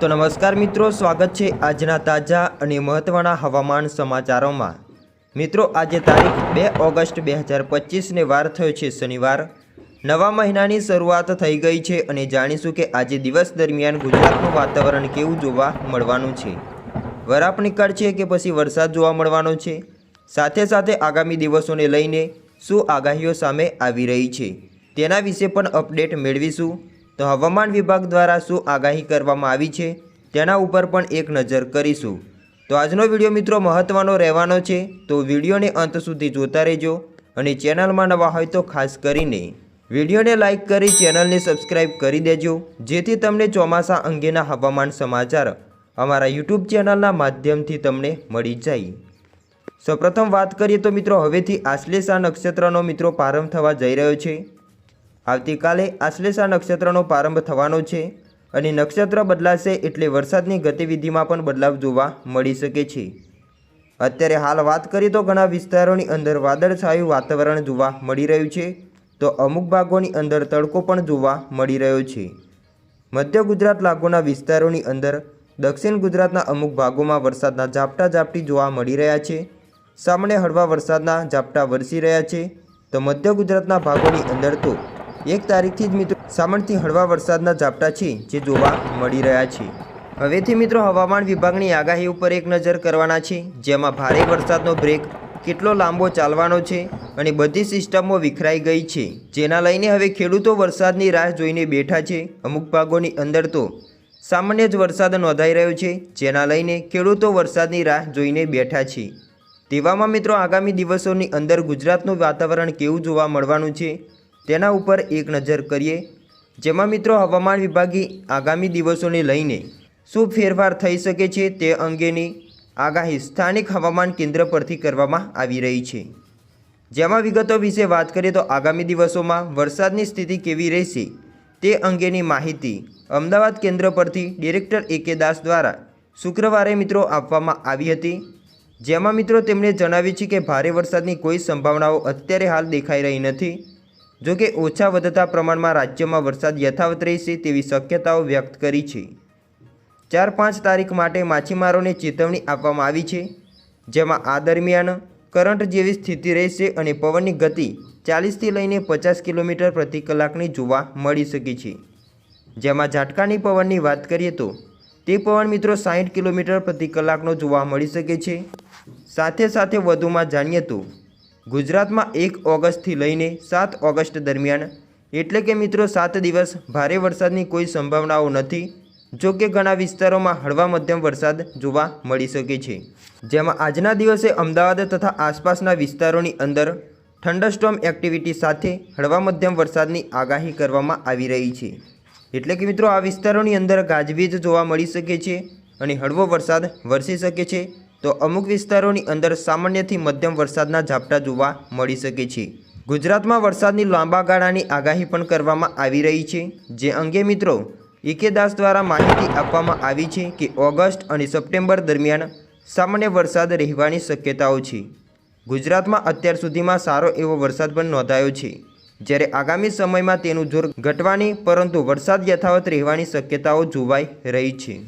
तो नमस्कार मित्रों, स्वागत है आजना ताजा और महत्वना हवामान समाचारों में। मित्रों, आज तारीख 2 ऑगस्ट 2025 ने वार थयो छे शनिवार। नवा महीनानी शरूआत थई गई है और जाणीशुं के आज दिवस दरमियान गुजरातनुं वातावरण केवुं जोवा मळवानुं छे। वराप निकळशे के पछी वरसाद जोवा मळवानो छे। साथे साथे आगामी दिवसोने लईने शुं आगाहीओ सामे आवी रही छे तेना विषे पण अपडेट मेळवीशुं। तो हवामान विभाग द्वारा शुं आगाही करवामां आवी छे तेना उपर पण एक नजर करीशुं। तो आजनो विडियो मित्रों महत्वनो रहेवानो छे, तो विडियोने अंत सुधी जोता रहेजो अने चेनलमां नवा होय तो खास करीने विडियोने लाइक करी चेनलने सब्सक्राइब करी देजो, जेथी तमने चोमासा अंगेना हवामान समाचार अमारा यूट्यूब चेनलना माध्यमथी तमने मळी जाय। सौप्रथम बात करिए तो मित्रों हवेथी आश्लेषा नक्षत्रनो मित्रों प्रारंभ थवा जई रह्यो छे। आवतीकाले आश्लेषा नक्षत्रनो प्रारंभ थवानो छे અને નક્ષત્ર બદલાશે એટલે વરસાદની ગતિવિધિમાં પણ બદલાવ જોવા મળી શકે છે। અત્યારે હાલ વાત કરીએ તો ઘણા વિસ્તારોની અંદર વાદળછાયું વાતાવરણ જોવા મળી રહ્યું છે, તો અમુક ભાગોની અંદર તડકો પણ જોવા મળી રહ્યો છે। મધ્ય ગુજરાત લાગુના વિસ્તારોની અંદર દક્ષિણ ગુજરાતના અમુક ભાગોમાં વરસાદના ઝાપટા ઝાપટી જોવા મળી રહ્યા છે। સામાન્ય હળવા વરસાદના ઝાપટા વરસી રહ્યા છે, તો મધ્ય ગુજરાતના ભાગોની અંદર તો 1 તારીખથી જ મિત્રો સામાન્યથી હળવા વરસાદના ઝાપટા છે જે જોવા મળી રહ્યા છે। હવેથી મિત્રો હવામાન વિભાગની આગાહી ઉપર એક નજર કરવાના છે, જેમાં ભારે વરસાદનો બ્રેક કેટલો લાંબો ચાલવાનો છે અને બધી સિસ્ટમો વિખરાઈ ગઈ છે, જેના લઈને હવે ખેડૂતો વરસાદની રાહ જોઈને બેઠા છે। અમુક ભાગોની અંદર તો સામાન્ય જ વરસાદ નોંધાઈ રહ્યો છે, જેના લઈને ખેડૂતો વરસાદની રાહ જોઈને બેઠા છે। તેવામાં મિત્રો આગામી દિવસોની અંદર ગુજરાતનું વાતાવરણ કેવું જોવા મળવાનું છે તેના ઉપર એક નજર કરીએ, જેમાં મિત્રો હવામાન વિભાગે આગામી દિવસોને લઈને શું ફેરફાર થઈ શકે છે તે અંગેની આગાહી સ્થાનિક હવામાન કેન્દ્ર પરથી કરવામાં આવી રહી છે। જેમાં વિગતો વિશે વાત કરીએ તો આગામી દિવસોમાં વરસાદની સ્થિતિ કેવી રહેશે તે અંગેની માહિતી અમદાવાદ કેન્દ્ર પરથી ડિરેક્ટર એ.કે. દાસ દ્વારા શુક્રવારે મિત્રો આપવામાં આવી હતી। જેમાં મિત્રો તેમણે જણાવ્યું છે કે ભારે વરસાદની કોઈ સંભાવનાઓ અત્યારે હાલ દેખાઈ રહી નથી। જો કે ઓછા વધતા પ્રમાણમાં રાજ્યમાં વરસાદ યથાવત રહેશે તેવી શક્યતાઓ વ્યક્ત કરી છે। 4-5 તારીખ માટે માછીમારોને ચેતવણી આપવામાં આવી છે, જેમાં આ દરમિયાન કરંટ જેવી સ્થિતિ રહેશે અને પવનની ગતિ 40થી લઈને 50 કિલોમીટર પ્રતિ કલાકની જોવા મળી શકે છે। જેમાં ઝાટકાની પવનની વાત કરીએ તો તે પવન મિત્રો 60 કિલોમીટર પ્રતિ કલાકનો જોવા મળી શકે છે। સાથે સાથે વધુમાં જાણીએ તો ગુજરાતમાં 1 ઓગસ્ટથી લઈને 7 ઓગસ્ટ દરમિયાન એટલે કે મિત્રો 7 દિવસ ભારે વરસાદની કોઈ સંભાવનાઓ નથી। જો કે ઘણા વિસ્તારોમાં હળવા મધ્યમ વરસાદ જોવા મળી શકે છે। જેમાં આજના દિવસે અમદાવાદ તથા આસપાસના વિસ્તારોની અંદર થંડરસ્ટોર્મ એક્ટિવિટી સાથે હળવા મધ્યમ વરસાદની આગાહી કરવામાં આવી રહી છે। એટલે કે મિત્રો આ વિસ્તારોની અંદર ગાજવીજ જોવા મળી શકે છે અને હળવો વરસાદ વરસી શકે છે, તો અમુક વિસ્તારોની અંદર સામાન્યથી મધ્યમ વરસાદના ઝાપટા જોવા મળી શકે છે। ગુજરાતમાં વરસાદની લાંબા ગાળાની આગાહી પણ કરવામાં આવી રહી છે, જે અંગે મિત્રો એ.કે. દાસ દ્વારા માહિતી આપવામાં આવી છે કે ઓગસ્ટ અને સપ્ટેમ્બર દરમિયાન સામાન્ય વરસાદ રહેવાની શક્યતાઓ છે। ગુજરાતમાં અત્યાર સુધીમાં સારો એવો વરસાદ પણ નોંધાયો છે, જ્યારે આગામી સમયમાં તેનું જોર ઘટવાની પરંતુ વરસાદ યથાવત રહેવાની શક્યતાઓ જોવાઈ રહી છે।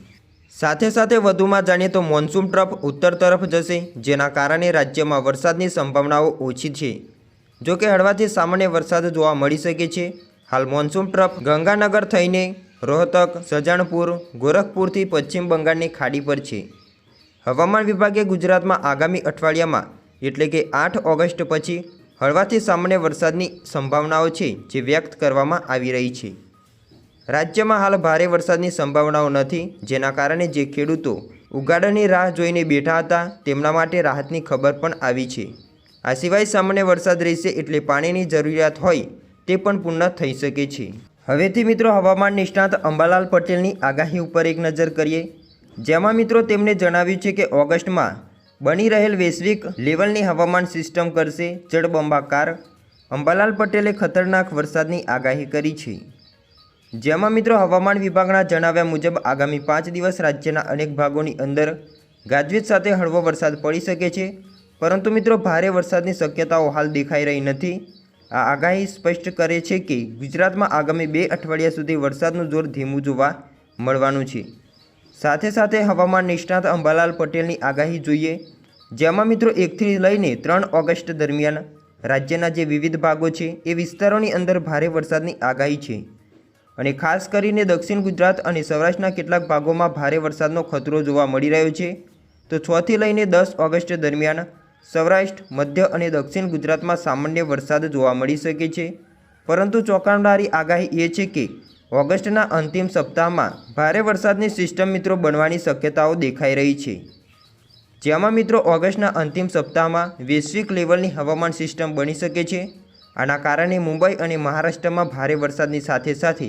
સાથે સાથે વધુમાં જાણીએ તો મોન્સૂન ટ્રફ ઉત્તર તરફ જશે, જેના કારણે રાજ્યમાં વરસાદની સંભાવનાઓ ઓછી છે। જો કે હળવાથી સામાન્ય વરસાદ જોવા મળી શકે છે। હાલ મોન્સૂન ટ્રફ ગંગાનગર થઈને રોહતક, સજાણપુર, ગોરખપુરથી પશ્ચિમ બંગાળની ખાડી પર છે। હવામાન વિભાગે ગુજરાતમાં આગામી અઠવાડિયામાં એટલે કે 8 ઓગસ્ટ પછી હળવાથી સામાન્ય વરસાદની સંભાવનાઓ છે જે વ્યક્ત કરવામાં આવી રહી છે। રાજ્યમાં હાલ ભારે વરસાદની સંભાવનાઓ નથી, જેના કારણે જે ખેડૂતો ઉગાડાની રાહ જોઈને બેઠા હતા તેમના માટે રાહતની ખબર પણ આવી છે। આ સિવાય સામાન્ય વરસાદ રહેશે એટલે પાણીની જરૂરિયાત હોય તે પણ પૂર્ણ થઈ શકે છે। હવેથી મિત્રો હવામાન નિષ્ણાત અંબાલાલ પટેલની આગાહી ઉપર એક નજર કરીએ, જેમાં મિત્રો તેમણે જણાવ્યું છે કે ઓગસ્ટમાં બની રહેલ વૈશ્વિક લેવલની હવામાન સિસ્ટમ કરશે જળબંબાકાર। અંબાલાલ પટેલે ખતરનાક વરસાદની આગાહી કરી છે। જેમાં મિત્રો હવામાન વિભાગના જણાવ્યા મુજબ આગામી 5 દિવસ રાજ્યના અનેક ભાગોની અંદર ગાજવીજ સાથે હળવો વરસાદ પડી શકે છે, પરંતુ મિત્રો ભારે વરસાદની શક્યતાઓ હાલ દેખાઈ રહી નથી। આ આગાહી સ્પષ્ટ કરે છે કે ગુજરાતમાં આગામી 2 અઠવાડિયા સુધી વરસાદનું જોર ધીમું જોવા મળવાનું છે। સાથે સાથે હવામાન નિષ્ણાત અંબાલાલ પટેલની આગાહી જોઈએ, જેમાં મિત્રો 1 થી લઈને 3 ઓગસ્ટ દરમિયાન રાજ્યના જે વિવિધ ભાગો છે એ વિસ્તારોની અંદર ભારે વરસાદની આગાહી છે અને ખાસ કરીને દક્ષિણ ગુજરાત અને સૌરાષ્ટ્રના કેટલાક ભાગોમાં ભારે વરસાદનો ખતરો જોવા મળી રહ્યો છે। તો 6 થી લઈને 10 ઓગસ્ટ દરમિયાન સૌરાષ્ટ્ર, મધ્ય અને દક્ષિણ ગુજરાતમાં સામાન્ય વરસાદ જોવા મળી શકે છે, પરંતુ ચોંકાવનારી આગાહી એ છે કે ઓગસ્ટના અંતિમ સપ્તાહમાં ભારે વરસાદની સિસ્ટમ મિત્રો બનવાની શક્યતાઓ દેખાઈ રહી છે, જેમાં મિત્રો ઓગસ્ટના અંતિમ સપ્તાહમાં વૈશ્વિક લેવલની હવામાન સિસ્ટમ બની શકે છે। આના કારણે મુંબઈ અને મહારાષ્ટ્રમાં ભારે વરસાદની સાથે સાથે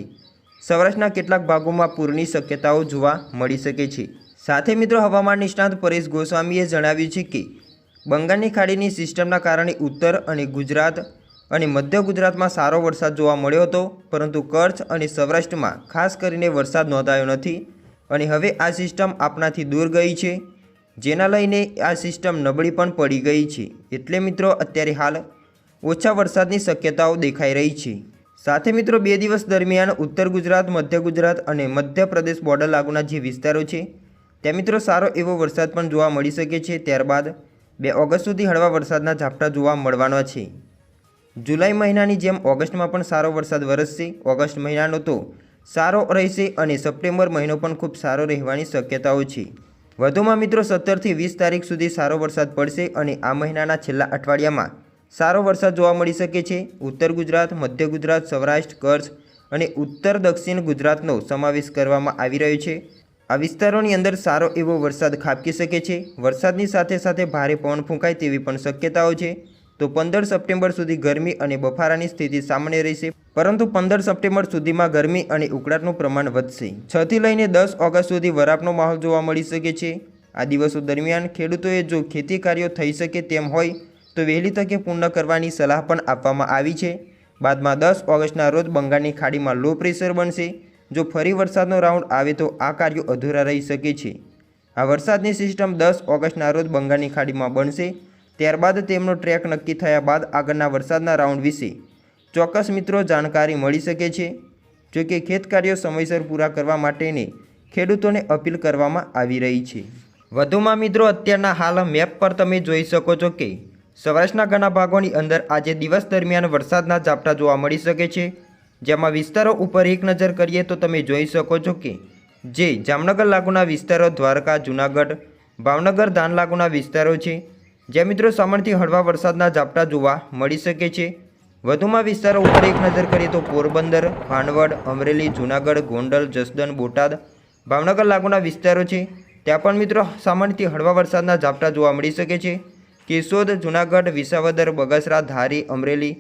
સૌરાષ્ટ્રના કેટલાક ભાગોમાં પૂરની શક્યતાઓ જોવા મળી શકે છે। સાથે મિત્રો હવામાન નિષ્ણાત પરેશ ગોસ્વામીએ જણાવ્યું છે કે બંગાળની ખાડીની સિસ્ટમના કારણે ઉત્તર અને ગુજરાત અને મધ્ય ગુજરાતમાં સારો વરસાદ જોવા મળ્યો હતો, પરંતુ કચ્છ અને સૌરાષ્ટ્રમાં ખાસ કરીને વરસાદ નોંધાયો નથી અને હવે આ સિસ્ટમ આપણાથી દૂર ગઈ છે, જેના લઈને આ સિસ્ટમ નબળી પણ પડી ગઈ છે। એટલે મિત્રો અત્યારે હાલ ઓછા વરસાદની શક્યતાઓ દેખાઈ રહી છે। સાથે મિત્રો 2 દિવસ દરમિયાન ઉત્તર ગુજરાત, મધ્ય ગુજરાત અને મધ્યપ્રદેશ બોર્ડર લાગુના જે વિસ્તારો છે ત્યાં મિત્રો સારો એવો વરસાદ પણ જોવા મળી શકે છે। ત્યારબાદ 2 ઓગસ્ટ સુધી હળવા વરસાદના ઝાપટા જોવા મળવાના છે। જુલાઈ મહિનાની જેમ ઓગસ્ટમાં પણ સારો વરસાદ વરસશે। ઓગસ્ટ મહિનાનો તો સારો રહેશે અને સપ્ટેમ્બર મહિનો પણ ખૂબ સારો રહેવાની શક્યતાઓ છે। વધુમાં મિત્રો 17 થી 20 તારીખ સુધી સારો વરસાદ પડશે અને આ મહિનાના છેલ્લા અઠવાડિયામાં સારો વરસાદ જોવા મળી શકે છે। ઉત્તર ગુજરાત, મધ્ય ગુજરાત, સૌરાષ્ટ્ર, કચ્છ અને ઉત્તર દક્ષિણ ગુજરાતનો સમાવેશ કરવામાં આવી રહ્યો છે। આ વિસ્તારોની અંદર સારો એવો વરસાદ ખાબકી શકે છે। વરસાદની સાથે સાથે ભારે પવન ફૂંકાય તેવી પણ શક્યતાઓ છે। તો 15 સપ્ટેમ્બર સુધી ગરમી અને બફારાની સ્થિતિ સામાન્ય રહેશે, પરંતુ 15 સપ્ટેમ્બર સુધીમાં ગરમી અને ઉકળાટનું પ્રમાણ વધશે। 6 થી લઈને 10 ઓગસ્ટ સુધી વરાપનો માહોલ જોવા મળી શકે છે। આ દિવસો દરમિયાન ખેડૂતોએ જો ખેતી કાર્યો થઈ શકે તેમ હોય તો વહેલી તકે પૂર્ણ કરવાની સલાહ પણ આપવામાં આવી છે। બાદમાં 10 ઓગસ્ટના રોજ બંગાળની ખાડીમાં લો પ્રેશર બનશે। જો ફરી વરસાદનો રાઉન્ડ આવે તો આ કાર્યો અધૂરા રહી શકે છે। આ વરસાદની સિસ્ટમ 10 ઓગસ્ટના રોજ બંગાળની ખાડીમાં બનશે। ત્યારબાદ તેમનો ટ્રેક નક્કી થયા બાદ આગળના વરસાદના રાઉન્ડ વિશે ચોક્કસ મિત્રો જાણકારી મળી શકે છે। જોકે ખેત કાર્યો સમયસર પૂરા કરવા માટેની ખેડૂતોને અપીલ કરવામાં આવી રહી છે। વધુમાં મિત્રો અત્યારના હાલ મેપ પર તમે જોઈ શકો છો કે સૌરાષ્ટ્રના ઘણા ભાગોની અંદર આજે દિવસ દરમિયાન વરસાદના ઝાપટા જોવા મળી શકે છે, જેમાં વિસ્તારો ઉપર એક નજર કરીએ તો તમે જોઈ શકો છો કે જે જામનગર લાગુના વિસ્તારો, દ્વારકા, જૂનાગઢ, ભાવનગર, ધાન લાગુના વિસ્તારો છે, જ્યાં મિત્રો સામાન્યથી હળવા વરસાદના ઝાપટા જોવા મળી શકે છે। વધુમાં વિસ્તારો ઉપર એક નજર કરીએ તો પોરબંદર, ભાણવડ, અમરેલી, જૂનાગઢ, ગોંડલ, જસદણ, બોટાદ, ભાવનગર લાગુના વિસ્તારો છે, ત્યાં પણ મિત્રો સામાન્યથી હળવા વરસાદના ઝાપટા જોવા મળી શકે છે। કેશોદ, જૂનાગઢ, વિસાવદર, બગસરા, ધારી, અમરેલી,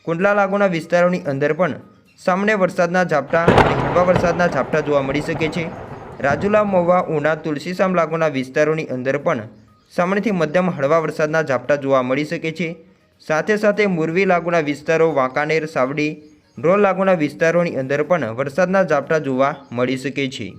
કુંડલા લાગુના વિસ્તારોની અંદર પણ સામાન્ય વરસાદના ઝાપટા અને હળવા વરસાદના ઝાપટા જોવા મળી શકે છે। રાજુલા, મહુવા, ઉના, તુલસીશામ લાગુના વિસ્તારોની અંદર પણ સામાન્યથી મધ્યમ હળવા વરસાદના ઝાપટા જોવા મળી શકે છે। સાથે સાથે મોરબી લાગુના વિસ્તારો, વાંકાનેર, સાવડી, ડ્રોલ લાગુના વિસ્તારોની અંદર પણ વરસાદના ઝાપટા જોવા મળી શકે છે।